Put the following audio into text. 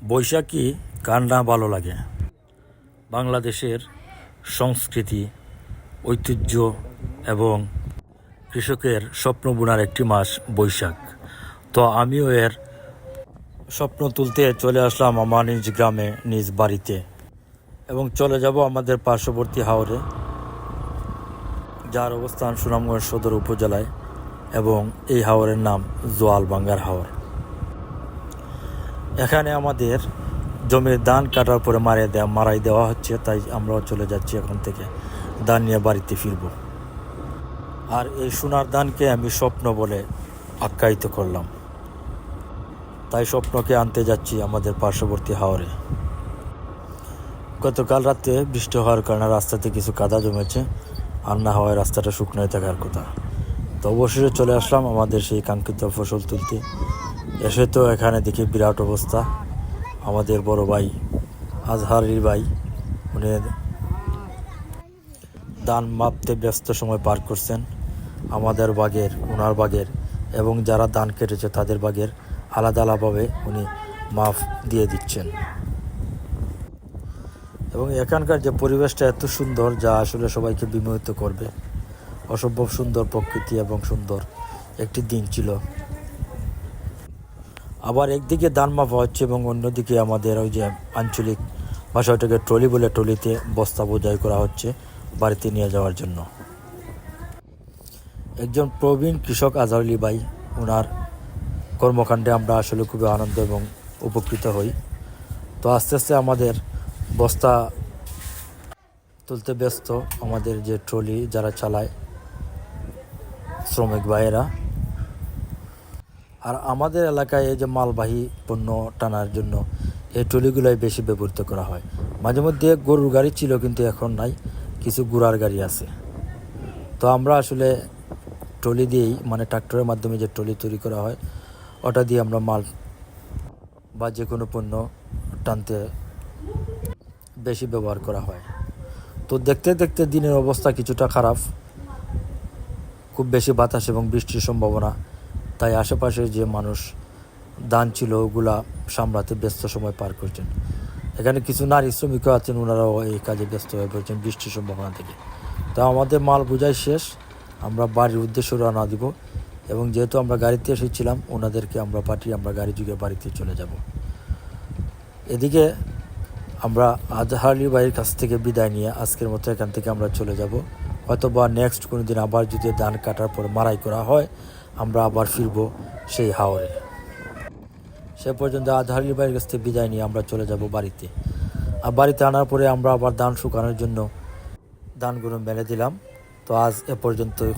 বৈশাখী কার না ভালো লাগে। বাংলাদেশের সংস্কৃতি, ঐতিহ্য এবং কৃষকের স্বপ্ন বোনার একটি মাস বৈশাখ। তো আমিও এর স্বপ্ন তুলতে চলে আসলাম আমার নিজ গ্রামে, নিজ বাড়িতে, এবং চলে যাব আমাদের পার্শ্ববর্তী হাওরে, যার অবস্থান সুনামগঞ্জ সদর উপজেলায়, এবং এই হাওরের নাম জোয়ালবাঙ্গার হাওর। এখানে আমাদের জমির ধান কাটার পরে মারাই দেওয়া হচ্ছে, তাই আমরাও চলে যাচ্ছি এখন থেকে ধান নিয়ে বাড়িতে ফিরব। আর এই সোনার ধানকে আমি স্বপ্ন বলে আখ্যায়িত করলাম, তাই স্বপ্নকে আনতে যাচ্ছি আমাদের পার্শ্ববর্তী হাওরে। গতকাল রাতে বৃষ্টি হওয়ার কারণে রাস্তাতে কিছু কাদা জমেছে, আর না হওয়ায় রাস্তাটা শুকনোই থাকার কথা। তো অবশেষে চলে আসলাম আমাদের সেই কাঙ্ক্ষিত ফসল তুলতে। এসে তো এখানে দেখি বিরাট অবস্থা। আমাদের বড় ভাই আজহারির ভাই, উনি ধান মাপতে ব্যস্ত সময় পার করছেন। আমাদের বাগের, ওনার বাগের এবং যারা ধান কেটেছে তাদের বাগের আলাদা আলাদাভাবে উনি মাপ দিয়ে দিচ্ছেন। এবং এখানকার যে পরিবেশটা এত সুন্দর, যা আসলে সবাইকে বিমোহিত করবে। অসম্ভব সুন্দর প্রকৃতি এবং সুন্দর একটি দিন ছিল। আবার একদিকে ধান মাপা হচ্ছে এবং অন্যদিকে আমাদের ওই যে আঞ্চলিক ভাষা, ওটাকে ট্রলি বলে, ট্রলিতে বস্তা বোঝাই করা হচ্ছে বাড়িতে নিয়ে যাওয়ার জন্য। একজন প্রবীণ কৃষক আজহারুল ভাই, ওনার কর্মকাণ্ডে আমরা আসলে খুবই আনন্দ এবং উপকৃত হই। তো আস্তে আস্তে আমাদের বস্তা তুলতে ব্যস্ত আমাদের যে ট্রলি যারা চালায়, শ্রমিক ভাইয়েরা। আর আমাদের এলাকায় এই যে মালবাহী পণ্য টানার জন্য এই ট্রলিগুলোই বেশি ব্যবহৃত করা হয়। মাঝে মধ্যে গরুর গাড়ি ছিল, কিন্তু এখন নাই, কিছু ঘোড়ার গাড়ি আছে। তো আমরা আসলে ট্রলি দিয়েই, মানে ট্রাক্টরের মাধ্যমে যে ট্রলি তৈরি করা হয়, ওটা দিয়ে আমরা মাল বা যে কোনো পণ্য টানতে বেশি ব্যবহার করা হয়। তো দেখতে দেখতে দিনের অবস্থা কিছুটা খারাপ, খুব বেশি বাতাস এবং বৃষ্টির সম্ভাবনা। তাই আশেপাশে যে মানুষ ধান ছিল ওগুলা সামলাতে ব্যস্ত সময় পার করছেন। এখানে কিছু নারী শ্রমিকও আছেন, ওনারাও এই কাজে ব্যস্ত হয়ে পড়েছেন বৃষ্টির সম্ভাবনা থেকে। তো আমাদের মাল বোঝাই শেষ, আমরা বাড়ির উদ্দেশ্যে রওনা দিব। এবং যেহেতু আমরা গাড়িতে এসেছিলাম, ওনাদেরকে আমরা পাঠিয়ে আমরা গাড়ি যুগে বাড়িতে চলে যাব। এদিকে আমরা আজহারুল ভাইয়ের কাছ থেকে বিদায় নিয়ে আজকের মতো এখান থেকে আমরা চলে যাব। হয়তোবা নেক্সট কোনো দিন আবার যদি ধান কাটার পর মারাই করা হয়, আমরা আবার ফিরব সেই হাওরে। সে পর্যন্ত আজহারুল ভাইয়ের কাছ থেকে বিদায় নিয়ে আমরা চলে যাব বাড়িতে। আর বাড়িতে আনার পরে আমরা আবার ধান শুকানোর জন্য ধানগুলো মেলে দিলাম। তো আজ এ পর্যন্তই।